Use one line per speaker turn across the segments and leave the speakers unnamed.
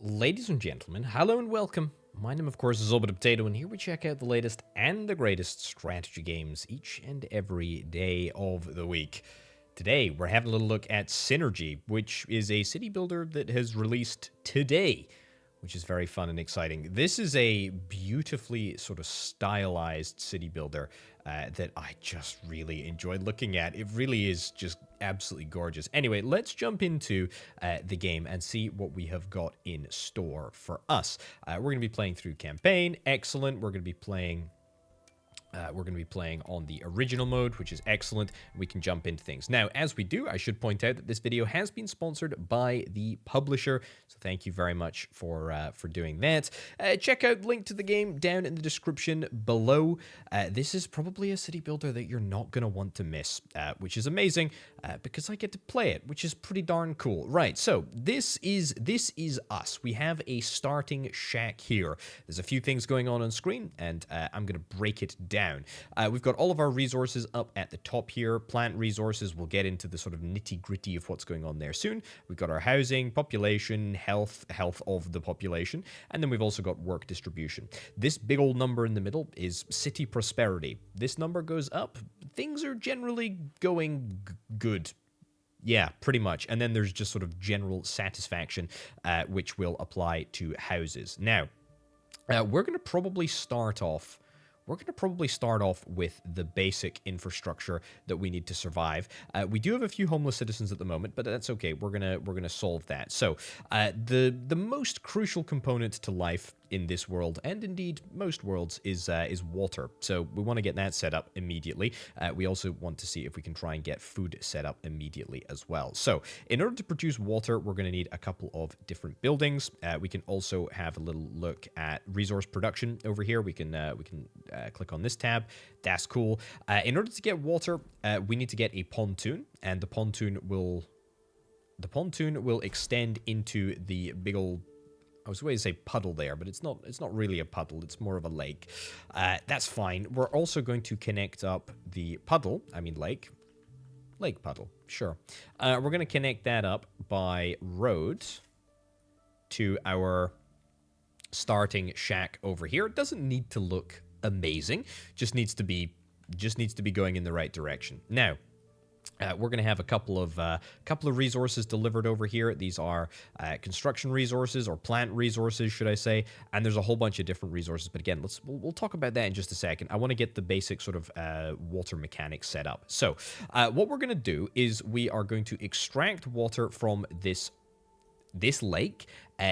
Ladies and gentlemen, hello and welcome. My name, of course, is Orbital Potato, and here we check out the latest and the greatest strategy games each and every day of the week. Today, we're having a little look at Synergy, which is a city builder that has released today, which is very fun and exciting. This is a beautifully sort of stylized city builder that I just really enjoyed looking at. It really is just absolutely gorgeous. Anyway, let's jump into the game and see what we have got in store for us. We're going to be playing through campaign. Excellent. We're going to be playing on the original mode, which is excellent. We can jump into things. Now, as we do, I should point out that this video has been sponsored by the publisher, so thank you very much for doing that. Check out link to the game down in the description below. This is probably a city builder that you're not going to want to miss, which is amazing because I get to play it, which is pretty darn cool. Right, so this is us. We have a starting shack here. There's a few things going on screen, and I'm going to break it down. We've got all of our resources up at the top here. Plant resources, we'll get into the sort of nitty-gritty of what's going on there soon. We've got our housing, population, health of the population, and then we've also got work distribution. This big old number in the middle is city prosperity. This number goes up. Things are generally going good. Yeah, pretty much. And then there's just sort of general satisfaction, which will apply to houses. Now, we're going to probably start off with the basic infrastructure that we need to survive. We do have a few homeless citizens at the moment, but that's okay. We're gonna solve that. So the most crucial component to life in this world, and indeed most worlds, is water. So we want to get that set up immediately. We also want to see if we can try and get food set up immediately as well. So in order to produce water, we're going to need a couple of different buildings. We can also have a little look at resource production over here. We can click on this tab. That's cool. In order to get water, we need to get a pontoon, and the pontoon will extend into the big old, I was going to say puddle there, but it's not really a puddle. It's more of a lake. That's fine. We're also going to connect up the lake puddle. Sure. We're going to connect that up by road to our starting shack over here. It doesn't need to look amazing. Just needs to be going in the right direction. Now, we're going to have a couple of resources delivered over here. These are construction resources, or plant resources, should I say? And there's a whole bunch of different resources. But again, we'll talk about that in just a second. I want to get the basic sort of water mechanics set up. So what we're going to do is we are going to extract water from this lake.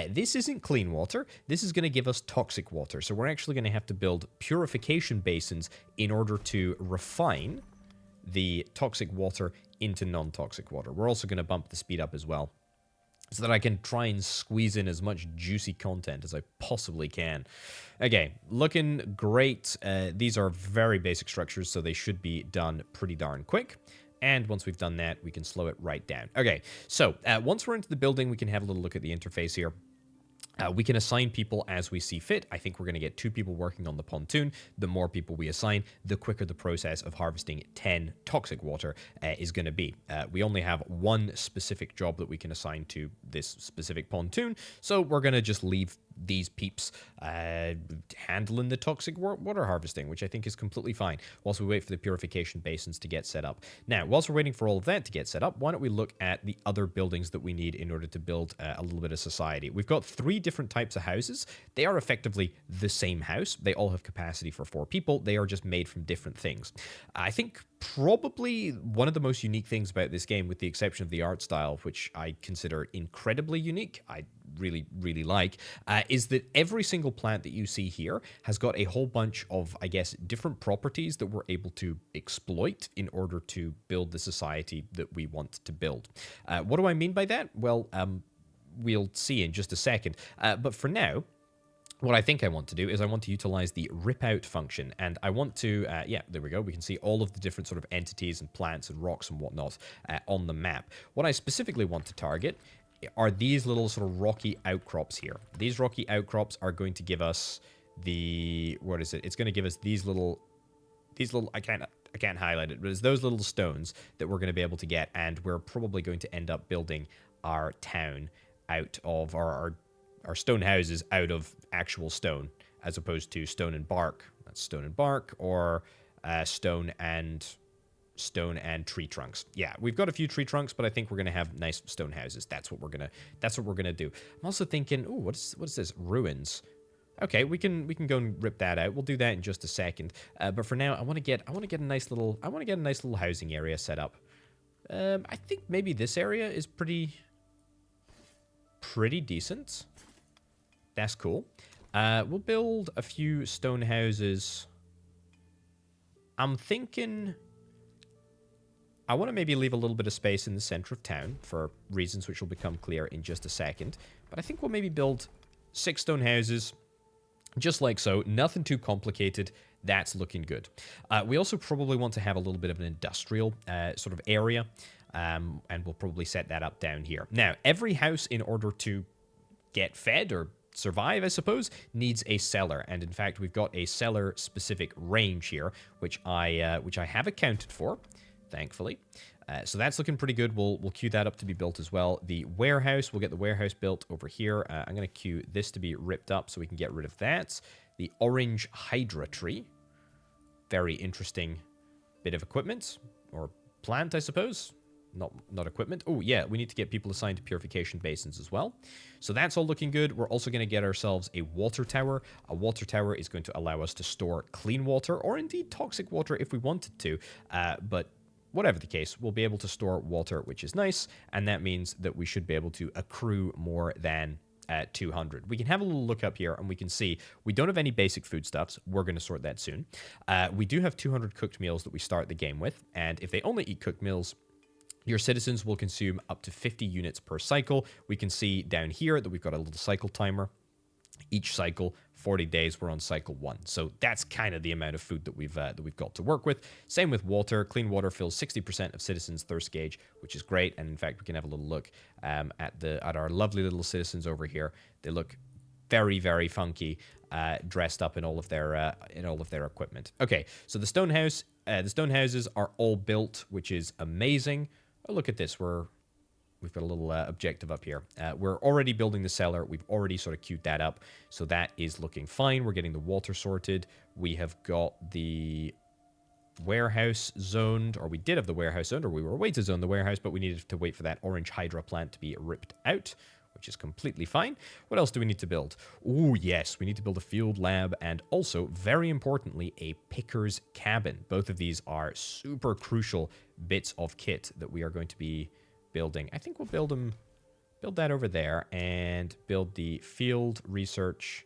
This isn't clean water. This is going to give us toxic water. So we're actually going to have to build purification basins in order to refine the toxic water into non-toxic water. We're also going to bump the speed up as well, so that I can try and squeeze in as much juicy content as I possibly can. Okay, looking great. These are very basic structures, so they should be done pretty darn quick. And once we've done that, we can slow it right down. Okay, so once we're into the building, we can have a little look at the interface here. We can assign people as we see fit. I think we're going to get 2 people working on the pontoon. The more people we assign, the quicker the process of harvesting 10 toxic water is going to be. We only have one specific job that we can assign to this specific pontoon, so we're going to just leave these peeps handling the toxic water harvesting, which I think is completely fine, whilst we wait for the purification basins to get set up. Now, whilst we're waiting for all of that to get set up, why don't we look at the other buildings that we need in order to build a little bit of society. We've got 3 different types of houses. They are effectively the same house. They all have capacity for 4 people. They are just made from different things. I think probably one of the most unique things about this game, with the exception of the art style, which I consider incredibly unique, I really like, is that every single plant that you see here has got a whole bunch of, I guess, different properties that we're able to exploit in order to build the society that we want to build. What do I mean by that? Well, we'll see in just a second. But for now, what I think I want to do is I want to utilize the rip out function, and I want to, yeah, there we go. We can see all of the different sort of entities and plants and rocks and whatnot on the map. What I specifically want to target are these little sort of rocky outcrops here. These rocky outcrops are going to give us what is it? It's going to give us these little, I can't highlight it, but it's those little stones that we're going to be able to get, and we're probably going to end up building our town out of, our or stone houses out of actual stone, as opposed to stone and bark. That's stone and bark, or stone and tree trunks. Yeah, we've got a few tree trunks, but I think we're gonna have nice stone houses. That's what we're gonna do. I'm also thinking, oh, what is this? Ruins. Okay, we can go and rip that out. We'll do that in just a second. But for now, I want to get a nice little housing area set up. I think maybe this area is pretty decent. That's cool. We'll build a few stone houses. I'm thinking I want to maybe leave a little bit of space in the center of town for reasons which will become clear in just a second. But I think we'll maybe build 6 stone houses, just like so. Nothing too complicated. That's looking good. We also probably want to have a little bit of an industrial sort of area, and we'll probably set that up down here. Now, every house, in order to get fed or survive, I suppose, needs a cellar. And in fact, we've got a cellar-specific range here, which I have accounted for, thankfully. So that's looking pretty good. We'll queue that up to be built as well. The warehouse, we'll get the warehouse built over here. I'm going to queue this to be ripped up so we can get rid of that. The orange hydra tree. Very interesting bit of equipment. Or plant, I suppose. Not equipment. Oh, yeah, we need to get people assigned to purification basins as well. So that's all looking good. We're also going to get ourselves a water tower. A water tower is going to allow us to store clean water, or indeed toxic water if we wanted to. But whatever the case, we'll be able to store water, which is nice, and that means that we should be able to accrue more than 200. We can have a little look up here, and we can see we don't have any basic foodstuffs. We're going to sort that soon. We do have 200 cooked meals that we start the game with, and if they only eat cooked meals, your citizens will consume up to 50 units per cycle. We can see down here that we've got a little cycle timer. Each cycle, 40 days, we're on cycle 1. So that's kind of the amount of food that we've got to work with. Same with water. Clean water fills 60% of citizens' thirst gauge, which is great. And in fact, we can have a little look at our lovely little citizens over here. They look very, very funky, dressed up in all of their equipment. Okay, so the stone houses are all built, which is amazing. Oh, look at this. We've got a little objective up here. We're already building the cellar. We've already sort of queued that up. So that is looking fine. We're getting the water sorted. We have got the warehouse zoned, or we did have the warehouse zoned, or we were waiting to zone the warehouse, but we needed to wait for that orange hydra plant to be ripped out, which is completely fine. What else do we need to build? Oh, yes, we need to build a field lab and also, very importantly, a picker's cabin. Both of these are super crucial bits of kit that we are going to be building. I think we'll build that over there and build the field research.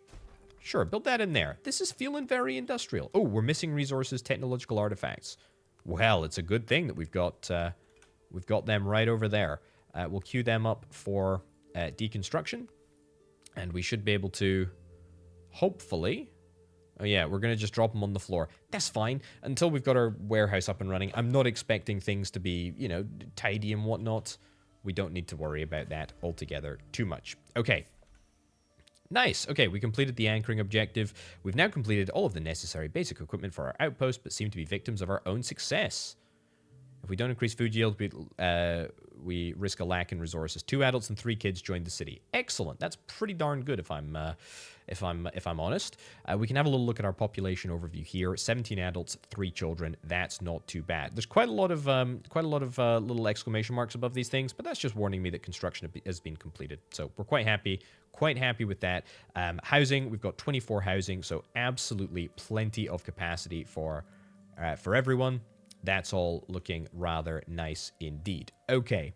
Sure, build that in there. This is feeling very industrial. Oh, we're missing resources, technological artifacts. Well, it's a good thing that we've got them right over there. We'll queue them up for deconstruction, and we should be able to hopefully. Oh yeah, we're going to just drop them on the floor. That's fine. Until we've got our warehouse up and running, I'm not expecting things to be, tidy and whatnot. We don't need to worry about that altogether too much. Okay. Nice. Okay, we completed the anchoring objective. We've now completed all of the necessary basic equipment for our outpost, but seem to be victims of our own success. If we don't increase food yield, we risk a lack in resources. 2 adults and 3 kids joined the city. Excellent. That's pretty darn good if I'm honest. We can have a little look at our population overview here. 17 adults, 3 children. That's not too bad. There's quite a lot of little exclamation marks above these things, but that's just warning me that construction has been completed. So we're quite happy with that. Housing, we've got 24 housing, so absolutely plenty of capacity for everyone. That's all looking rather nice indeed. Okay.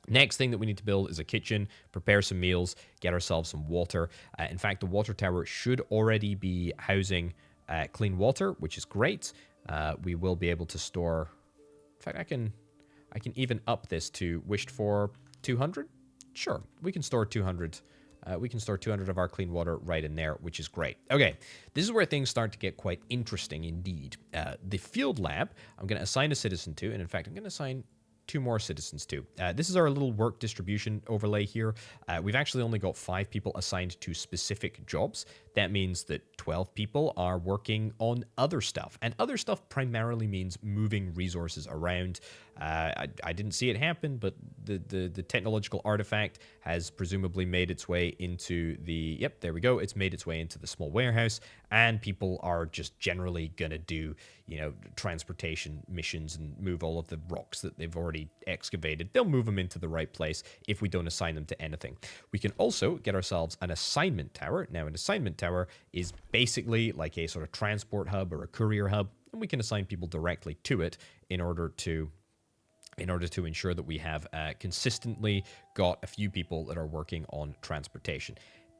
Next thing that we need to build is a kitchen, prepare some meals, get ourselves some water. In fact, the water tower should already be housing clean water, which is great. We will be able to store. In fact, I can even up this to wished for 200. Sure, we can store 200. We can store 200 of our clean water right in there, which is great. Okay, this is where things start to get quite interesting indeed. The field lab, I'm going to assign a citizen to, and in fact, I'm going to assign 2 more citizens to. This is our little work distribution overlay here. We've actually only got 5 people assigned to specific jobs. That means that 12 people are working on other stuff, and other stuff primarily means moving resources around. I didn't see it happen, but the technological artifact has presumably made its way into the... Yep, there we go. It's made its way into the small warehouse, and people are just generally going to do, transportation missions and move all of the rocks that they've already excavated. They'll move them into the right place if we don't assign them to anything. We can also get ourselves an assignment tower. Now, an assignment tower is basically like a sort of transport hub or a courier hub, and we can assign people directly to it in order to ensure that we have consistently got a few people that are working on transportation.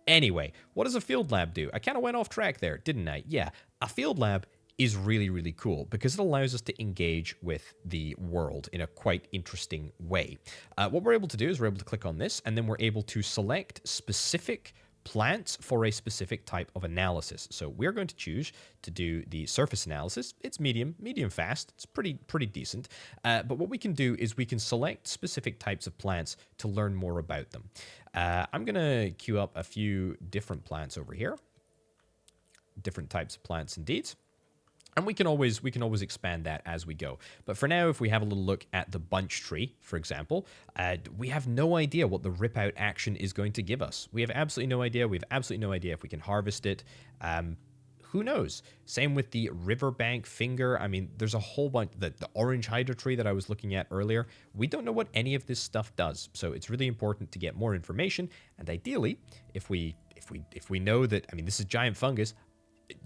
Anyway, what does a field lab do? I kind of went off track there, didn't I? Yeah, a field lab is really, really cool because it allows us to engage with the world in a quite interesting way. What we're able to do is we're able to click on this, and then we're able to select specific plants for a specific type of analysis. So we're going to choose to do the surface analysis. It's medium fast. It's pretty decent. But what we can do is we can select specific types of plants to learn more about them. I'm going to queue up a few different plants over here. Different types of plants indeed. And we can always expand that as we go. But for now, if we have a little look at the bunch tree, for example, we have no idea what the rip out action is going to give us. We have absolutely no idea. We have absolutely no idea if we can harvest it. Who knows? Same with the riverbank finger. I mean, there's a whole bunch. The orange hydro tree that I was looking at earlier. We don't know what any of this stuff does. So it's really important to get more information. And ideally, if we know that, I mean, this is giant fungus.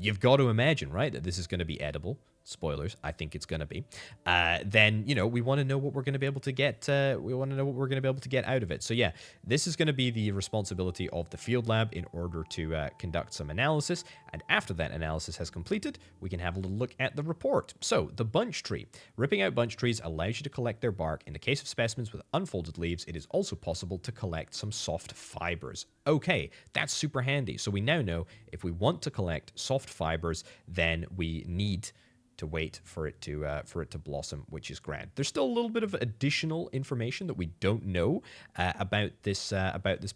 You've got to imagine, right, that this is going to be edible. Spoilers, I think it's going to be. Then, we want to know what we're going to be able to get. We want to know what we're going to be able to get out of it. So, yeah, this is going to be the responsibility of the field lab in order to conduct some analysis. And after that analysis has completed, we can have a little look at the report. So, the bunch tree. Ripping out bunch trees allows you to collect their bark. In the case of specimens with unfolded leaves, it is also possible to collect some soft fibers. Okay, that's super handy. So we now know if we want to collect soft fibers, then we need to wait for it to blossom, which is grand. There's still a little bit of additional information that we don't know about this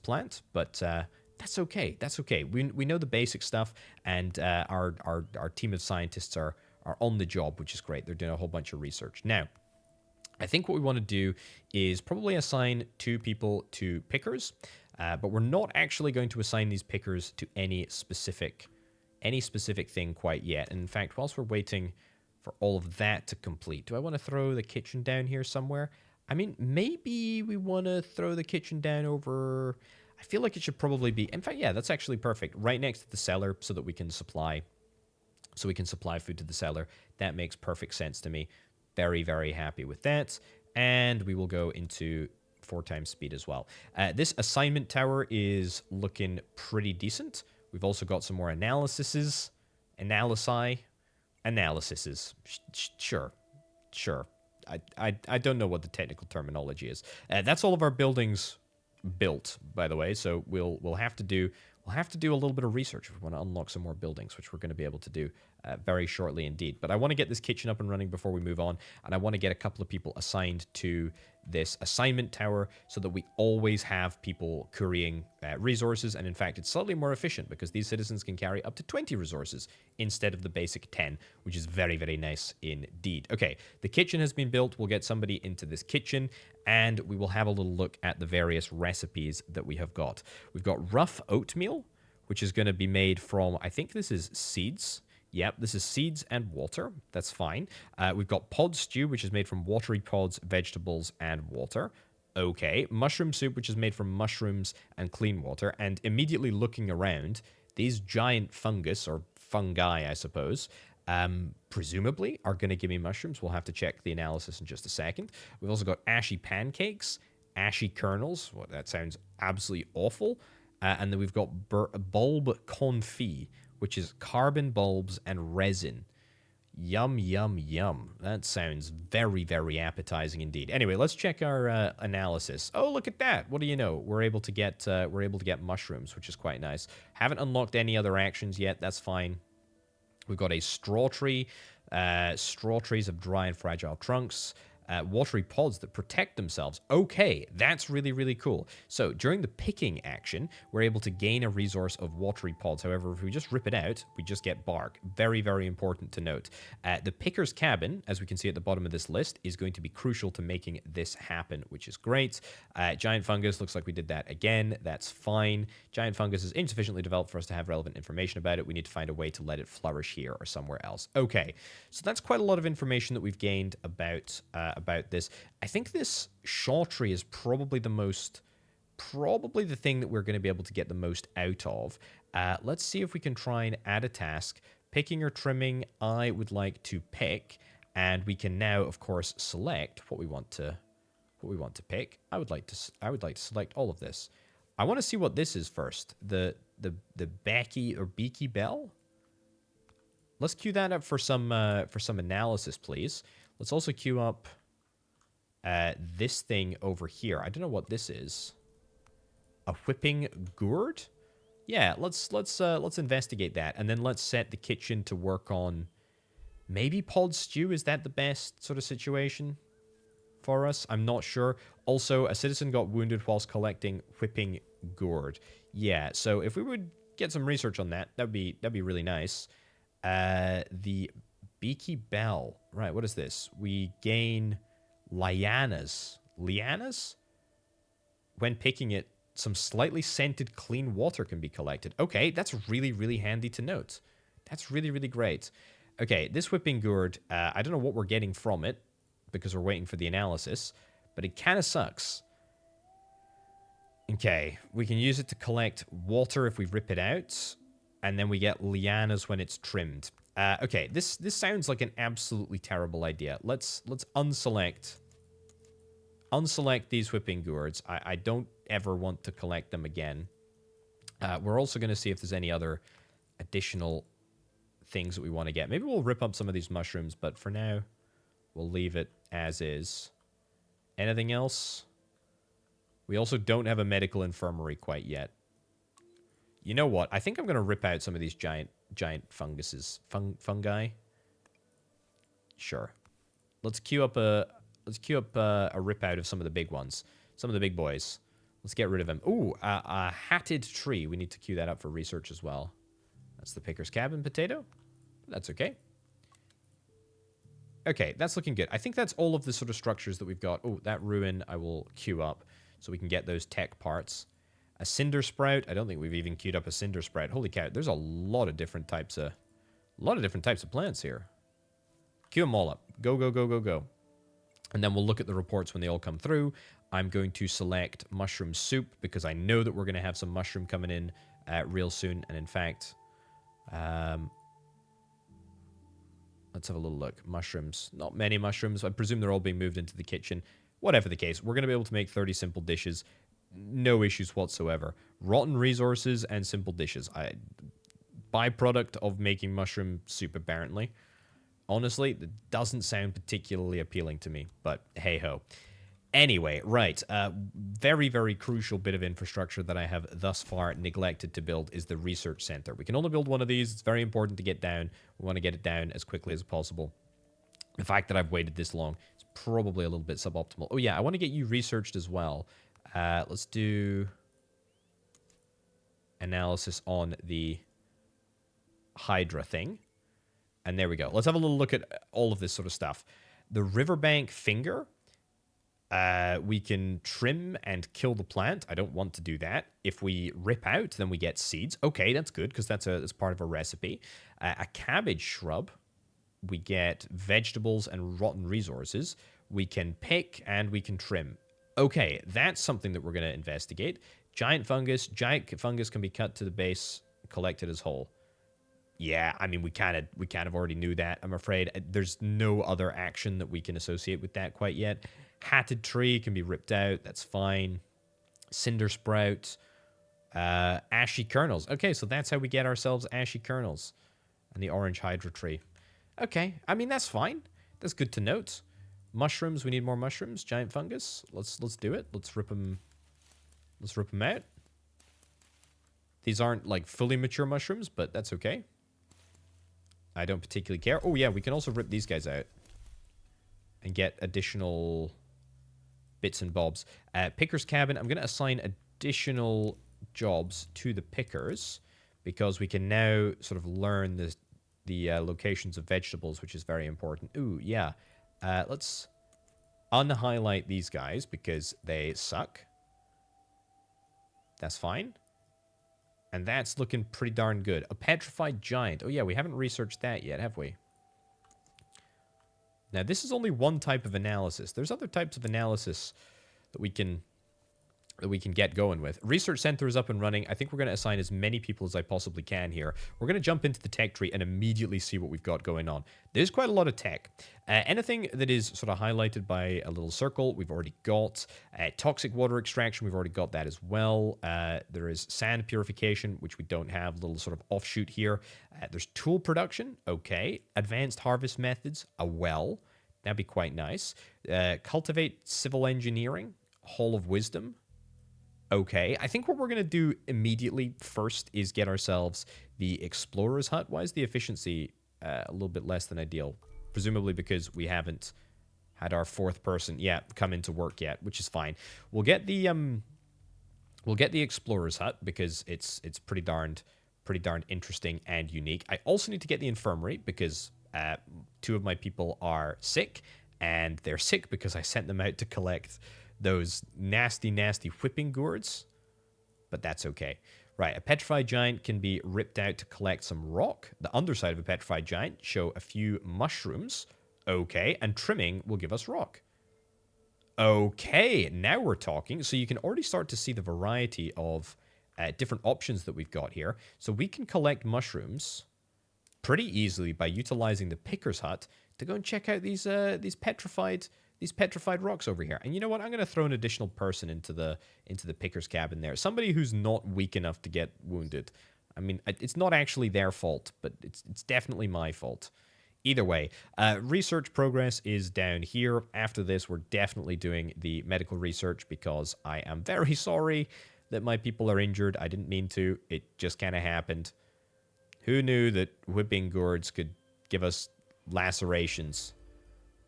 plant, but that's okay. That's okay. We know the basic stuff, and our team of scientists are on the job, which is great. They're doing a whole bunch of research now. I think what we want to do is probably assign 2 people to pickers, but we're not actually going to assign these pickers to any specific thing quite yet. And in fact, whilst we're waiting for all of that to complete, do I want to throw the kitchen down here somewhere? I mean, maybe we want to throw the kitchen down over... I feel like it should probably be... In fact, yeah, that's actually perfect. Right next to the cellar so that we can supply food to the cellar. That makes perfect sense to me. Very, very happy with that. And we will go into 4 times speed as well. This assignment tower is looking pretty decent. We've also got some more analyses. Sure. I don't know what the technical terminology is. That's all of our buildings built, by the way. So we'll have to do a little bit of research if we want to unlock some more buildings, which we're going to be able to do very shortly indeed. But I want to get this kitchen up and running before we move on, and I want to get a couple of people assigned to this assignment tower so that we always have people currying resources. And in fact, it's slightly more efficient because these citizens can carry up to 20 resources instead of the basic 10, which is very, very nice indeed. Okay, the kitchen has been built. We'll get somebody into this kitchen, and we will have a little look at the various recipes that we have got. We've got rough oatmeal, which is going to be made from, I think this is seeds. Yep, this is seeds and water. That's fine. We've got pod stew, which is made from watery pods, vegetables, and water. Okay. Mushroom soup, which is made from mushrooms and clean water. And immediately looking around, these giant fungus, or fungi, I suppose, presumably are going to give me mushrooms. We'll have to check the analysis in just a second. We've also got ashy pancakes, ashy kernels. Well, that sounds absolutely awful. And then we've got bulb confit, which is carbon bulbs and resin. Yum, yum, yum. That sounds very, very appetizing indeed. Anyway, let's check our analysis. Oh, look at that. What do you know? We're able to get mushrooms, which is quite nice. Haven't unlocked any other actions yet. That's fine. We've got a straw tree. Straw trees have dry and fragile trunks. watery pods that protect themselves. Okay, that's really, really cool. So during the picking action, we're able to gain a resource of watery pods. However, if we just rip it out, we just get bark. Very, very important to note. The picker's cabin, as we can see at the bottom of this list, is going to be crucial to making this happen, which is great. Giant fungus, looks like we did that again. That's fine. Giant fungus is insufficiently developed for us to have relevant information about it. We need to find a way to let it flourish here or somewhere else. Okay, so that's quite a lot of information that we've gained about this. I think this shaw tree is probably the thing that we're going to be able to get the most out of. Let's see if we can try and add a task. Picking or trimming, I would like to pick, and we can now, of course, select what we want to pick. I would like to select all of this. I want to see what this is first. The Becky or Beaky Bell. Let's queue that up for some analysis, please. Let's also queue up this thing over here. I don't know what this is. A whipping gourd? Yeah, let's investigate that, and then let's set the kitchen to work on maybe pod stew. Is that the best sort of situation for us? I'm not sure. Also, a citizen got wounded whilst collecting whipping gourd. Yeah, so if we would get some research on that, that'd be really nice. The Beaky Bell. Right, what is this? We gain lianas. Lianas? When picking it, some slightly scented clean water can be collected. Okay, that's really, really handy to note. That's really, really great. Okay, this whipping gourd, I don't know what we're getting from it because we're waiting for the analysis, but it kind of sucks. Okay, we can use it to collect water if we rip it out, and then we get lianas when it's trimmed. Okay, this sounds like an absolutely terrible idea. Let's unselect these whipping gourds. I don't ever want to collect them again. We're also going to see if there's any other additional things that we want to get. Maybe we'll rip up some of these mushrooms, but for now, we'll leave it as is. Anything else? We also don't have a medical infirmary quite yet. You know what? I think I'm going to rip out some of these giant funguses. Fungi? Sure. Let's queue up a rip out of some of the big ones. Some of the big boys. Let's get rid of them. Ooh, a hatted tree. We need to queue that up for research as well. That's the picker's cabin potato. That's okay. Okay, that's looking good. I think that's all of the sort of structures that we've got. Oh, that ruin I will queue up so we can get those tech parts. A cinder sprout. I don't think we've even queued up a cinder sprout. Holy cow, there's a lot of different types of plants here. Queue them all up. Go, go, go, go, go. And then we'll look at the reports when they all come through. I'm going to select mushroom soup because I know that we're going to have some mushroom coming in real soon. And in fact, let's have a little look. Mushrooms. Not many mushrooms. I presume they're all being moved into the kitchen. Whatever the case, we're going to be able to make 30 simple dishes. No issues whatsoever. Rotten resources and simple dishes. Byproduct of making mushroom soup, apparently. Honestly, it doesn't sound particularly appealing to me, but hey-ho. Anyway, right, very, very crucial bit of infrastructure that I have thus far neglected to build is the research center. We can only build one of these. It's very important to get down. We want to get it down as quickly as possible. The fact that I've waited this long is probably a little bit suboptimal. Oh, yeah, I want to get you researched as well. Let's do analysis on the Hydra thing. And there we go. Let's have a little look at all of this sort of stuff. The riverbank finger. We can trim and kill the plant. I don't want to do that. If we rip out, then we get seeds. Okay, that's good, because that's part of a recipe. A cabbage shrub. We get vegetables and rotten resources. We can pick and we can trim. Okay, that's something that we're going to investigate. Giant fungus. Giant fungus can be cut to the base, collected as whole. Yeah, I mean, we kind of already knew that, I'm afraid. There's no other action that we can associate with that quite yet. Hatted tree can be ripped out. That's fine. Cinder sprout. Ashy kernels. Okay, so that's how we get ourselves ashy kernels. And the orange hydra tree. Okay, I mean, that's fine. That's good to note. Mushrooms. We need more mushrooms. Giant fungus. Let's do it. Let's rip them out. These aren't, like, fully mature mushrooms, but that's okay. I don't particularly care. Oh, yeah, we can also rip these guys out. and get additional bits and bobs. Picker's cabin, I'm going to assign additional jobs to the pickers because we can now sort of learn the locations of vegetables, which is very important. Ooh, yeah. Let's unhighlight these guys because they suck. That's fine. And that's looking pretty darn good. A petrified giant. Oh, yeah, we haven't researched that yet, have we? Now, this is only one type of analysis. There's other types of analysis that we can get going with. Research center is up and running. I think we're going to assign as many people as I possibly can here. We're going to jump into the tech tree and immediately see what we've got going on. There's quite a lot of tech. Anything that is sort of highlighted by a little circle, we've already got. Toxic water extraction, we've already got that as well. There is sand purification, which we don't have, a little sort of offshoot here. There's tool production, okay. Advanced harvest methods, a well. That'd be quite nice. Cultivate civil engineering, Hall of Wisdom. Okay, I think what we're going to do immediately first is get ourselves the Explorer's Hut. Why is the efficiency a little bit less than ideal? Presumably because we haven't had our fourth person come into work yet, which is fine. We'll get the Explorer's Hut because it's pretty darned interesting and unique. I also need to get the Infirmary because two of my people are sick, and they're sick because I sent them out to collect those nasty, nasty whipping gourds, but that's okay. Right, a petrified giant can be ripped out to collect some rock. The underside of a petrified giant show a few mushrooms. Okay, and trimming will give us rock. Okay, now we're talking. So you can already start to see the variety of different options that we've got here. So we can collect mushrooms pretty easily by utilizing the Picker's Hut to go and check out these petrified rocks over here. And you know what? I'm going to throw an additional person into the Picker's cabin there. Somebody who's not weak enough to get wounded. I mean, it's not actually their fault, but it's definitely my fault. Either way, research progress is down here. After this, we're definitely doing the medical research because I am very sorry that my people are injured. I didn't mean to. It just kind of happened. Who knew that whipping gourds could give us lacerations?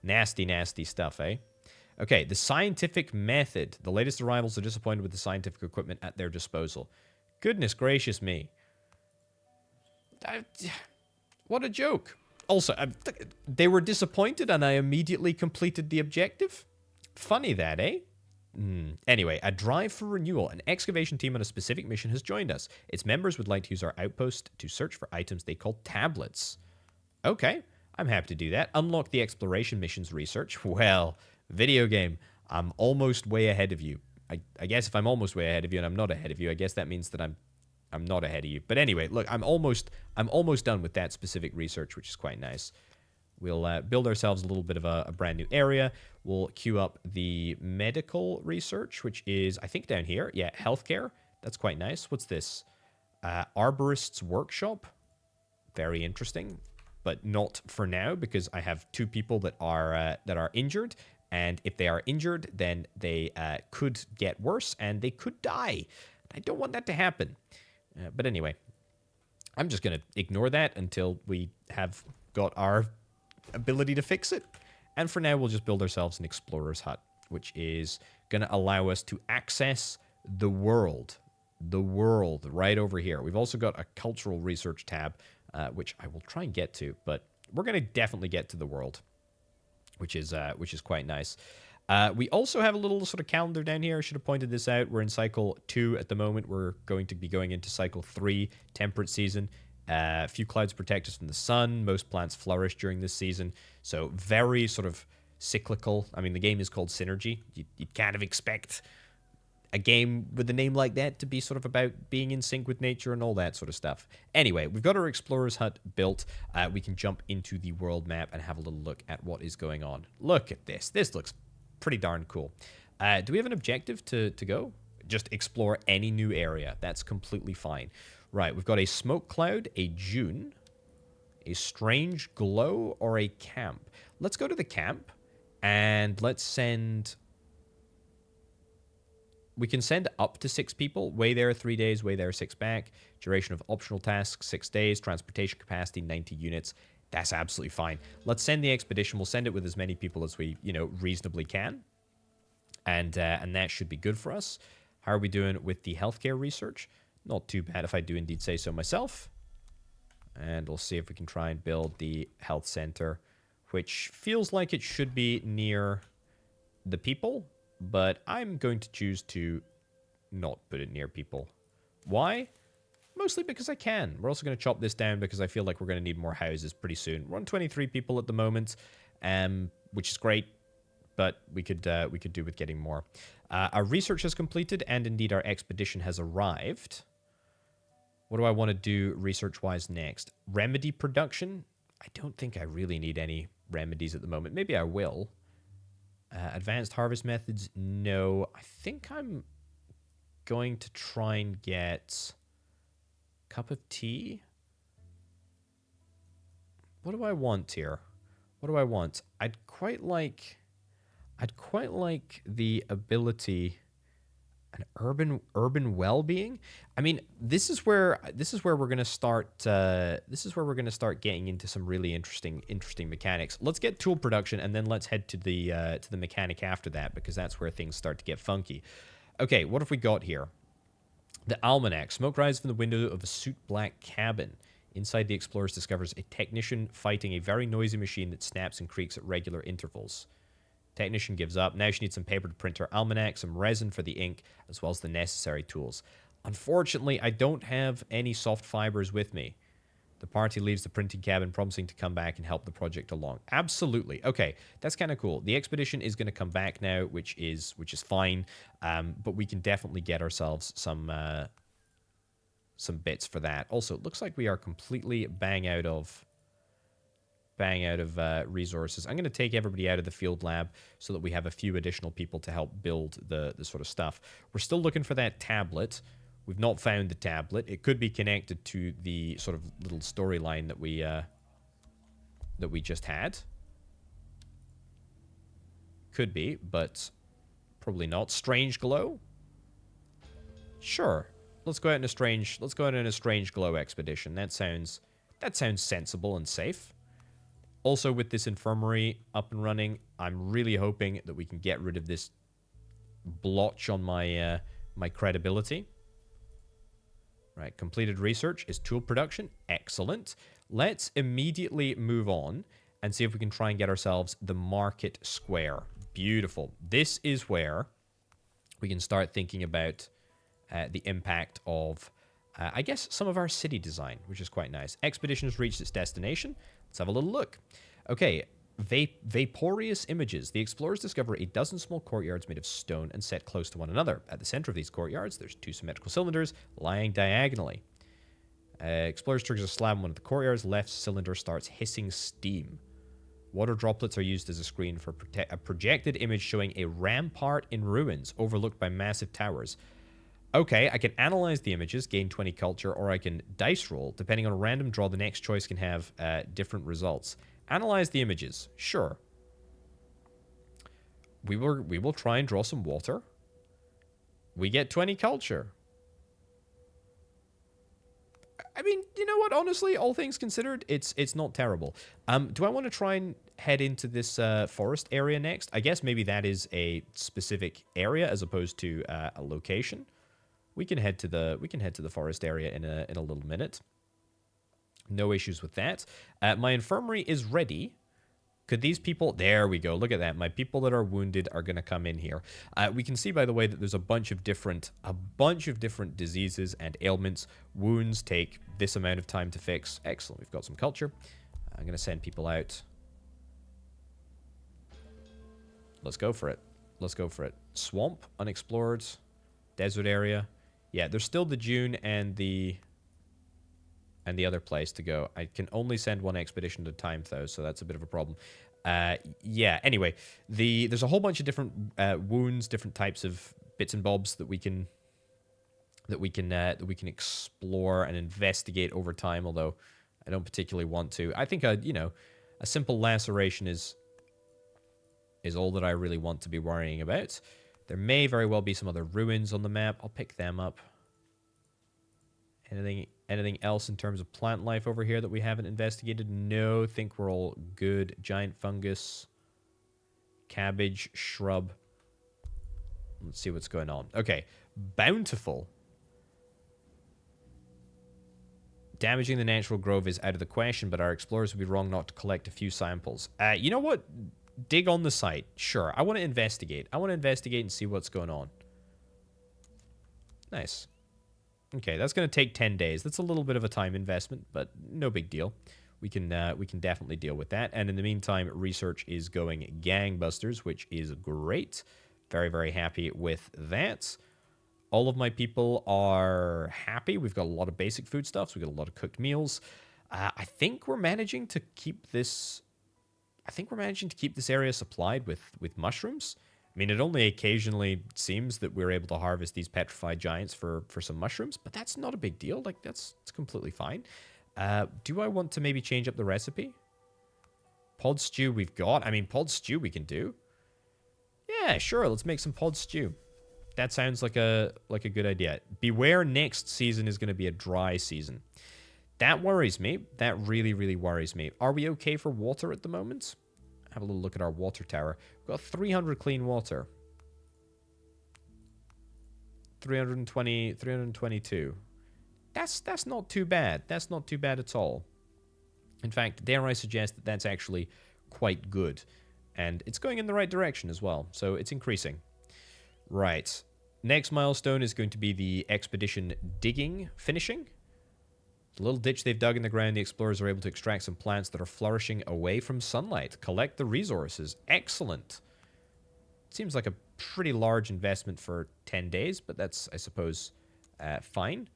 Nasty, nasty stuff, eh? Okay, the scientific method. The latest arrivals are disappointed with the scientific equipment at their disposal. Goodness gracious me. What a joke. Also, they were disappointed and I immediately completed the objective? Funny that, eh? Anyway, a drive for renewal. An excavation team on a specific mission has joined us. Its members would like to use our outpost to search for items they call tablets. Okay. I'm happy to do that. Unlock the exploration missions research. Well, video game, I'm almost way ahead of you. I guess if I'm almost way ahead of you and I'm not ahead of you, I guess that means that I'm not ahead of you. But anyway, look, I'm almost done with that specific research, which is quite nice. We'll build ourselves a little bit of a brand new area. We'll queue up the medical research, which is, I think, down here. Yeah, healthcare. That's quite nice. What's this? Arborist's workshop. Very interesting. But not for now because I have two people that are injured, and if they are injured, then they could get worse and they could die. I don't want that to happen. But anyway, I'm just going to ignore that until we have got our ability to fix it. And for now, we'll just build ourselves an Explorer's Hut, which is going to allow us to access the world. The world right over here. We've also got a cultural research tab, which I will try and get to, but we're going to definitely get to the world, which is quite nice. We also have a little sort of calendar down here. I should have pointed this out. We're in cycle 2 at the moment. We're going to be going into cycle 3, temperate season. A few clouds protect us from the sun. Most plants flourish during this season. So very sort of cyclical. I mean, the game is called Synergy. You'd kind of expect a game with a name like that to be sort of about being in sync with nature and all that sort of stuff. Anyway, we've got our Explorer's Hut built. We can jump into the world map and have a little look at what is going on. Look at this. This looks pretty darn cool. Do we have an objective to go? Just explore any new area. That's completely fine. Right, we've got a smoke cloud, a dune, a strange glow, or a camp. Let's go to the camp, and let's send... We can send up to 6 people. Way there, 3 days. Way there, 6 back. Duration of optional tasks, 6 days. Transportation capacity, 90 units. That's absolutely fine. Let's send the expedition. We'll send it with as many people as we, reasonably can. And that should be good for us. How are we doing with the healthcare research? Not too bad if I do indeed say so myself. And we'll see if we can try and build the health center, which feels like it should be near the people, but I'm going to choose to not put it near people. Why? Mostly because I can. We're also going to chop this down because I feel like we're going to need more houses pretty soon. We're on 23 people at the moment, which is great, but we could do with getting more. Our research has completed, and indeed our expedition has arrived. What do I want to do research-wise next? Remedy production? I don't think I really need any remedies at the moment. Maybe I will. Advanced harvest methods? No. I think I'm going to try and get cup of tea. What do I want here? What do I want? I'd quite like the ability, an urban well-being. I mean, this is where we're gonna start. This is where we're gonna start getting into some really interesting mechanics. Let's get tool production, and then let's head to the mechanic after that, because that's where things start to get funky. Okay, what have we got here? The almanac. Smoke rises from the window of a soot black cabin. Inside, the explorers discovers a technician fighting a very noisy machine that snaps and creaks at regular intervals. Technician gives up. Now she needs some paper to print her almanac, some resin for the ink, as well as the necessary tools. Unfortunately, I don't have any soft fibers with me. The party leaves the printing cabin, promising to come back and help the project along. Absolutely. Okay, that's kind of cool. The expedition is going to come back now, which is fine, but we can definitely get ourselves some bits for that. Also, it looks like we are completely bang out of resources. I'm going to take everybody out of the field lab so that we have a few additional people to help build the sort of stuff. We're still looking for that tablet. We've not found the tablet. It could be connected to the sort of little storyline that we just had. Could be, but probably not. Strange glow? Sure. Let's go out in a strange glow expedition. That sounds sensible and safe. Also, with this infirmary up and running, I'm really hoping that we can get rid of this blotch on my my credibility. Right, completed research is tool production. Excellent. Let's immediately move on and see if we can try and get ourselves the market square. Beautiful. This is where we can start thinking about the impact of, I guess, some of our city design, which is quite nice. Expedition has reached its destination. Let's have a little look. Okay, vaporous images. The explorers discover a dozen small courtyards made of stone and set close to one another. At the center of these courtyards, there's two symmetrical cylinders lying diagonally. Explorers triggers a slab in one of the courtyards. Left cylinder starts hissing steam. Water droplets are used as a screen for a projected image showing a rampart in ruins overlooked by massive towers. Okay, I can analyze the images, gain 20 culture, or I can dice roll. Depending on a random draw, the next choice can have different results. Analyze the images. Sure. We will try and draw some water. We get 20 culture. I mean, you know what? Honestly, all things considered, it's not terrible. Do I want to try and head into this forest area next? I guess maybe that is a specific area as opposed to a location. We can head to the forest area in a little minute. No issues with that. My infirmary is ready. Could these people... There we go. Look at that. My people that are wounded are going to come in here. We can see, by the way, that there's a bunch of different diseases and ailments. Wounds take this amount of time to fix. Excellent. We've got some culture. I'm going to send people out. Let's go for it. Let's go for it. Swamp, unexplored, desert area. Yeah, there's still the dune and the other place to go. I can only send one expedition at a time, though, so that's a bit of a problem. Yeah, anyway, there's a whole bunch of different wounds, different types of bits and bobs that we can explore and investigate over time, although I don't particularly want to. I think a simple laceration is all that I really want to be worrying about. There may very well be some other ruins on the map. I'll pick them up. Anything else in terms of plant life over here that we haven't investigated? No, think we're all good. Giant fungus, cabbage, shrub. Let's see what's going on. Okay, bountiful. Damaging the natural grove is out of the question, but our explorers would be wrong not to collect a few samples. You know what? Dig on the site. Sure, I want to investigate. I want to investigate and see what's going on. Nice. Okay, that's going to take 10 days. That's a little bit of a time investment, but no big deal. We can definitely deal with that. And in the meantime, research is going gangbusters, which is great. Very, very happy with that. All of my people are happy. We've got a lot of basic foodstuffs. We've got a lot of cooked meals. I think we're managing to keep this... area supplied with mushrooms. I mean, it only occasionally seems that we're able to harvest these petrified giants for some mushrooms, but that's not a big deal. Like, it's completely fine. Do I want to maybe change up the recipe? Pod stew we've got. I mean, pod stew we can do. Yeah, sure. Let's make some pod stew. That sounds like a good idea. Beware, next season is going to be a dry season. That worries me. That really, really worries me. Are we okay for water at the moment? Have a little look at our water tower. We've got 300 clean water. 320, 322. That's not too bad. That's not too bad at all. In fact, dare I suggest that that's actually quite good. And it's going in the right direction as well. So it's increasing. Right. Next milestone is going to be the expedition digging, finishing. The little ditch they've dug in the ground, the explorers are able to extract some plants that are flourishing away from sunlight. Collect the resources. Excellent. Seems like a pretty large investment for 10 days, but that's, I suppose, fine.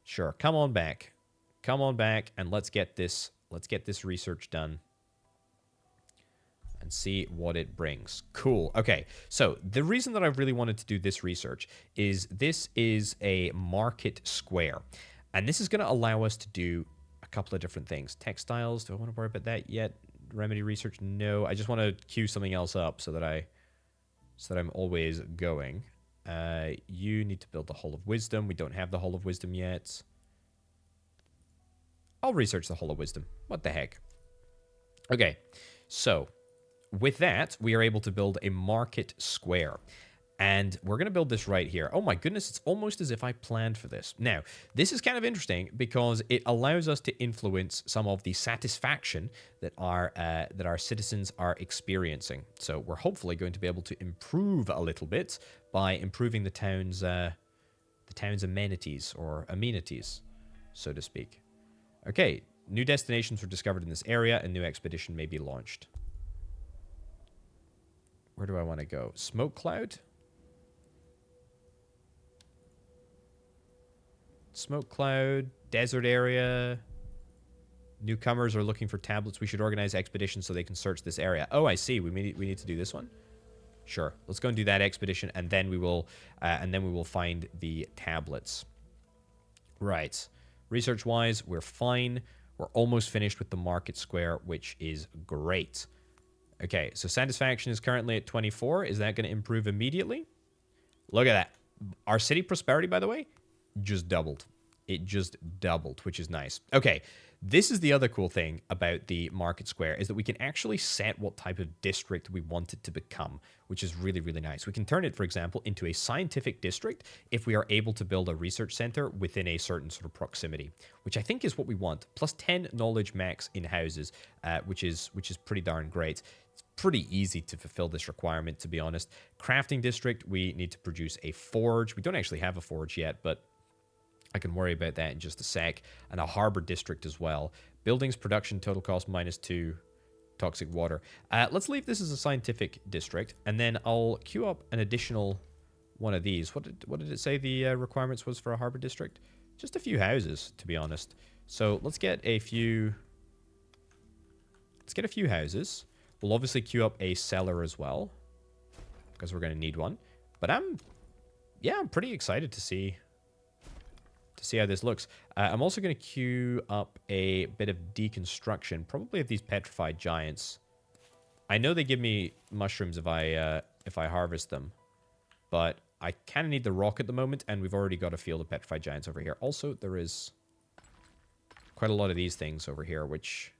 Sure, come on back. Come on back, and let's get this research done. And see what it brings. Cool. Okay, so the reason that I really wanted to do this research is this is a market square. And this is going to allow us to do a couple of different things. Textiles, do I want to worry about that yet? Remedy research, no. I just want to queue something else up so that I'm always going. You need to build the Hall of Wisdom. We don't have the Hall of Wisdom yet. I'll research the Hall of Wisdom. What the heck? Okay, so with that, we are able to build a market square. And we're going to build this right here. Oh my goodness, it's almost as if I planned for this. Now, this is kind of interesting because it allows us to influence some of the satisfaction that our citizens are experiencing. So we're hopefully going to be able to improve a little bit by improving the town's amenities, or amenities, so to speak. Okay, new destinations were discovered in this area. A new expedition may be launched. Where do I want to go? Smoke cloud? Smoke cloud, desert area. Newcomers are looking for tablets. We should organize expeditions so they can search this area. Oh, I see. We need to do this one. Sure. Let's go and do that expedition, and then we will find the tablets. Right. Research-wise, we're fine. We're almost finished with the market square, which is great. Okay, so satisfaction is currently at 24. Is that going to improve immediately? Look at that. Our city prosperity, by the way, just doubled. It just doubled, which is nice. Okay, this is the other cool thing about the market square, is that we can actually set what type of district we want it to become, which is really, really nice. We can turn it, for example, into a scientific district if we are able to build a research center within a certain sort of proximity, which I think is what we want. Plus 10 knowledge max in houses, which is pretty darn great. It's pretty easy to fulfill this requirement, to be honest. Crafting district, we need to produce a forge. We don't actually have a forge yet, but I can worry about that in just a sec. And a harbor district as well. Buildings, production, total cost -2. Toxic water. Let's leave this as a scientific district, and then I'll queue up an additional one of these. What did it say the requirements was for a harbor district? Just a few houses, to be honest. So let's get a few. Let's get a few houses. We'll obviously queue up a cellar as well, because we're going to need one. But I'm pretty excited to see how this looks. I'm also going to queue up a bit of deconstruction, probably of these petrified giants. I know they give me mushrooms if I harvest them, but I kind of need the rock at the moment, and we've already got a field of petrified giants over here. Also, there is quite a lot of these things over here, which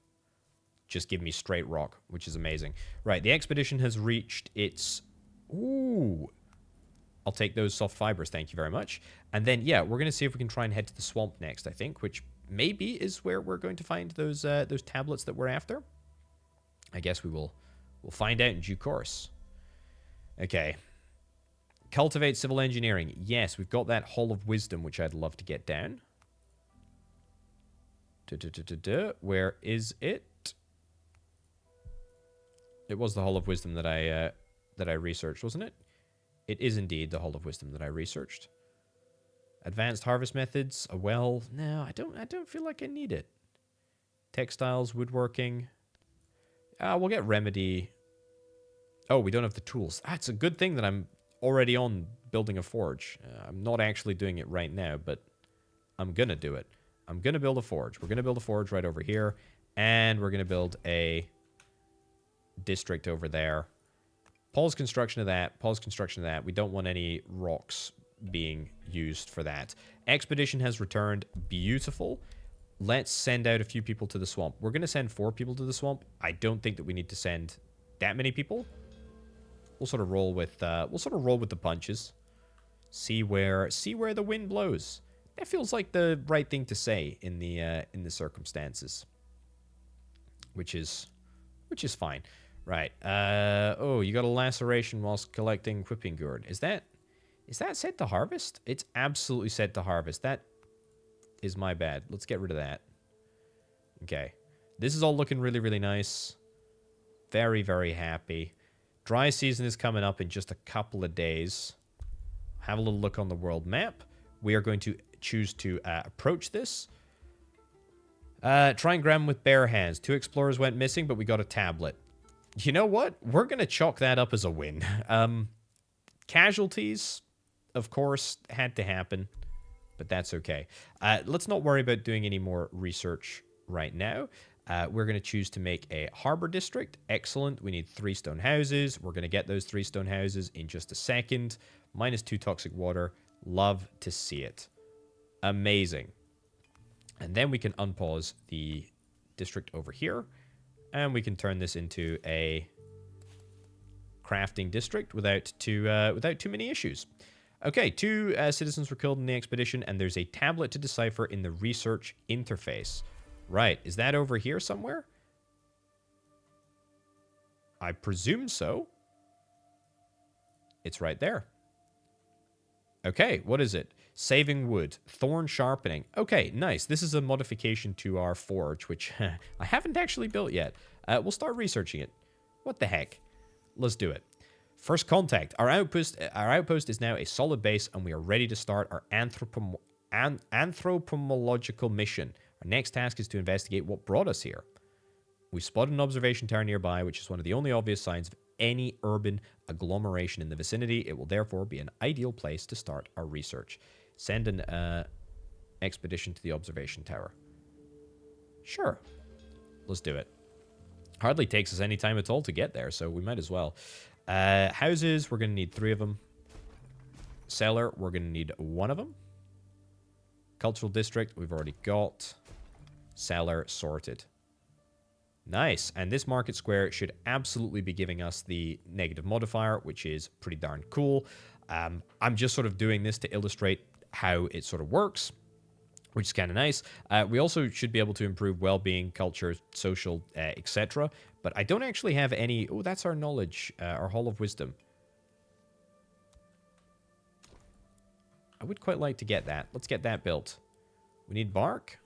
just give me straight rock, which is amazing. Right, the expedition has reached its... Ooh. I'll take those soft fibers, thank you very much. And then, yeah, we're going to see if we can try and head to the swamp next, I think, which maybe is where we're going to find those tablets that we're after. I guess we'll find out in due course. Okay. Cultivate civil engineering. Yes, we've got that Hall of Wisdom, which I'd love to get down. Where is it? It was the Hall of Wisdom that I researched, wasn't it? It is indeed the Hall of Wisdom that I researched. Advanced harvest methods. A well. No, I don't feel like I need it. Textiles, woodworking. We'll get remedy. Oh, we don't have the tools. It's a good thing that I'm already on building a forge. I'm not actually doing it right now, but I'm going to do it. I'm going to build a forge. We're going to build a forge right over here, and we're going to build a district over there. Pause construction of that. Pause construction of that. We don't want any rocks being used for that. Expedition has returned. Beautiful. Let's send out a few people to the swamp. We're going to send 4 people to the swamp. I don't think that we need to send that many people. We'll sort of roll with the punches. See where the wind blows. That feels like the right thing to say in the circumstances. Which is fine. Right. Oh, you got a laceration whilst collecting whipping gourd. Is that set to harvest? It's absolutely set to harvest. That is my bad. Let's get rid of that. Okay. This is all looking really, really nice. Very, very happy. Dry season is coming up in just a couple of days. Have a little look on the world map. We are going to choose to approach this. Try and grab them with bare hands. 2 explorers went missing, but we got a tablet. You know what? We're going to chalk that up as a win. Casualties, of course, had to happen, but that's okay. Let's not worry about doing any more research right now. We're going to choose to make a harbor district. Excellent. We need 3 stone houses. We're going to get those 3 stone houses in just a second. -2 toxic water. Love to see it. Amazing. And then we can unpause the district over here. And we can turn this into a crafting district without too many issues. Okay, 2 citizens were killed in the expedition, and there's a tablet to decipher in the research interface. Right, is that over here somewhere? I presume so. It's right there. Okay, what is it? Saving wood, thorn sharpening. Okay, nice. This is a modification to our forge, which I haven't actually built yet. We'll start researching it. What the heck? Let's do it. First contact. Our outpost is now a solid base, and we are ready to start our anthropological mission. Our next task is to investigate what brought us here. We spotted an observation tower nearby, which is one of the only obvious signs of any urban agglomeration in the vicinity. It will therefore be an ideal place to start our research. Send an expedition to the observation tower. Sure. Let's do it. Hardly takes us any time at all to get there, so we might as well. Houses, we're going to need 3 of them. Cellar, we're going to need 1 of them. Cultural district, we've already got. Cellar, sorted. Nice. And this market square should absolutely be giving us the negative modifier, which is pretty darn cool. I'm just sort of doing this to illustrate how it sort of works, which is kind of nice. We also should be able to improve well-being, culture, social, etc. But I don't actually have any... Oh, that's our knowledge, our Hall of Wisdom. I would quite like to get that. Let's get that built. We need bark?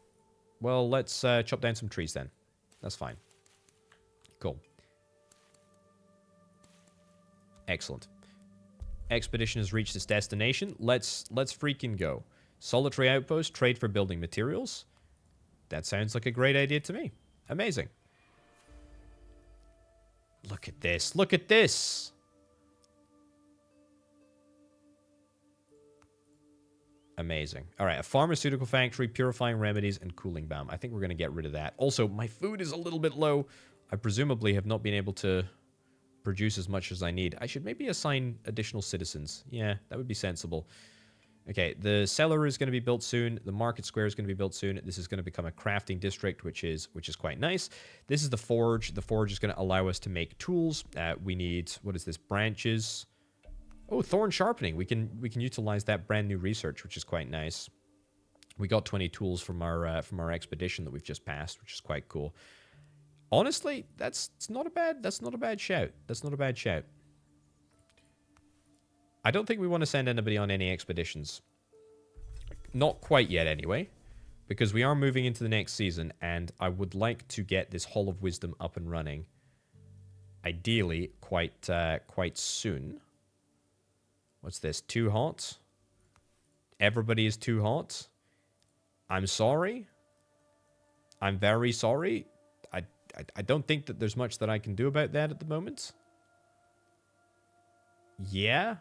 Well, let's chop down some trees then. That's fine. Cool. Excellent. Expedition has reached its destination. Let's freaking go. Solitary outpost, trade for building materials. That sounds like a great idea to me. Amazing. Look at this. Look at this. Amazing. All right, a pharmaceutical factory, purifying remedies, and cooling balm. I think we're going to get rid of that. Also, my food is a little bit low. I presumably have not been able to produce as much as I need. I should maybe assign additional citizens. Yeah, that would be sensible. Okay, the cellar is going to be built soon. The market square is going to be built soon. This is going to become a crafting district, which is quite nice. This is the forge. The forge is going to allow us to make tools. We need, what is this? Branches. Oh, thorn sharpening. We can utilize that brand new research, which is quite nice. We got 20 tools from our expedition that we've just passed, which is quite cool. Honestly, that's not a bad shout. That's not a bad shout. I don't think we want to send anybody on any expeditions. Not quite yet, anyway. Because we are moving into the next season, and I would like to get this Hall of Wisdom up and running. Ideally, quite soon. What's this? Too hot? Everybody is too hot? I'm sorry. I'm very sorry. I don't think that there's much that I can do about that at the moment. Yeah.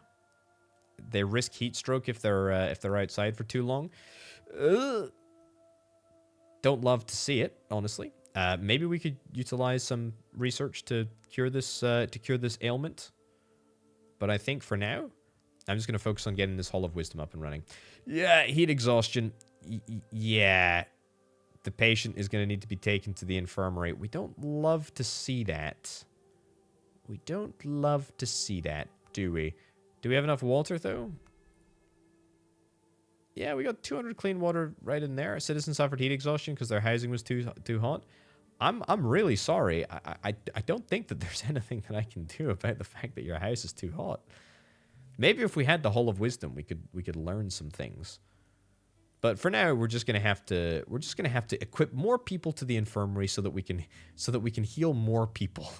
They risk heat stroke if they're outside for too long. Don't love to see it, honestly. Maybe we could utilize some research to cure this ailment. But I think for now, I'm just going to focus on getting this Hall of Wisdom up and running. Yeah, heat exhaustion. Yeah. The patient is going to need to be taken to the infirmary. We don't love to see that. We don't love to see that, do we? Do we have enough water, though? Yeah, we got 200 clean water right in there. A citizen suffered heat exhaustion because their housing was too hot. I'm really sorry. I don't think that there's anything that I can do about the fact that your house is too hot. Maybe if we had the Hall of Wisdom, we could learn some things. But for now, we're just gonna have to equip more people to the infirmary so that we can heal more people.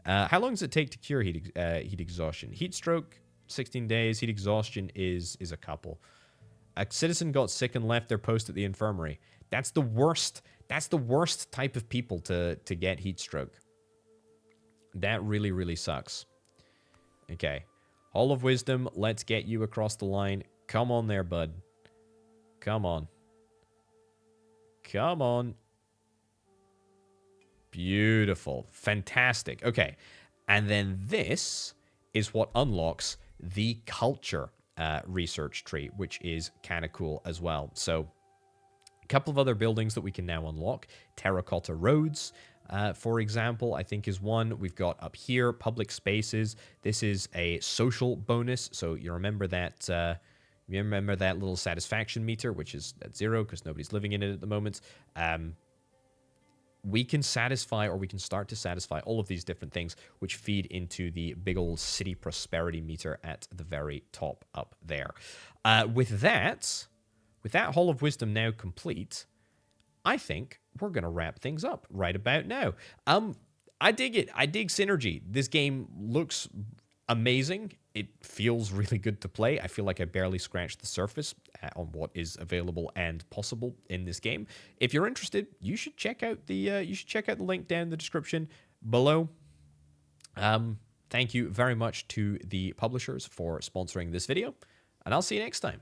How long does it take to cure heat exhaustion? Heat stroke, 16 days. Heat exhaustion is a couple. A citizen got sick and left their post at the infirmary. That's the worst. That's the worst type of people to get heat stroke. That really, really sucks. Okay. Hall of Wisdom, let's get you across the line. Come on there, bud. Come on. Come on. Beautiful. Fantastic. Okay. And then this is what unlocks the culture research tree, which is kind of cool as well. So a couple of other buildings that we can now unlock. Terracotta roads, for example, I think is one. We've got up here public spaces. This is a social bonus. So you remember that little satisfaction meter, which is at 0 because nobody's living in it at the moment. We can satisfy, or we can start to satisfy, all of these different things which feed into the big old city prosperity meter at the very top up there. With that Hall of Wisdom now complete, I think we're going to wrap things up right about now. I dig it. I dig synergy. This game looks amazing. It feels really good to play. I feel like I barely scratched the surface on what is available and possible in this game. If you're interested, you should check out the link down in the description below. Thank you very much to the publishers for sponsoring this video, and I'll see you next time.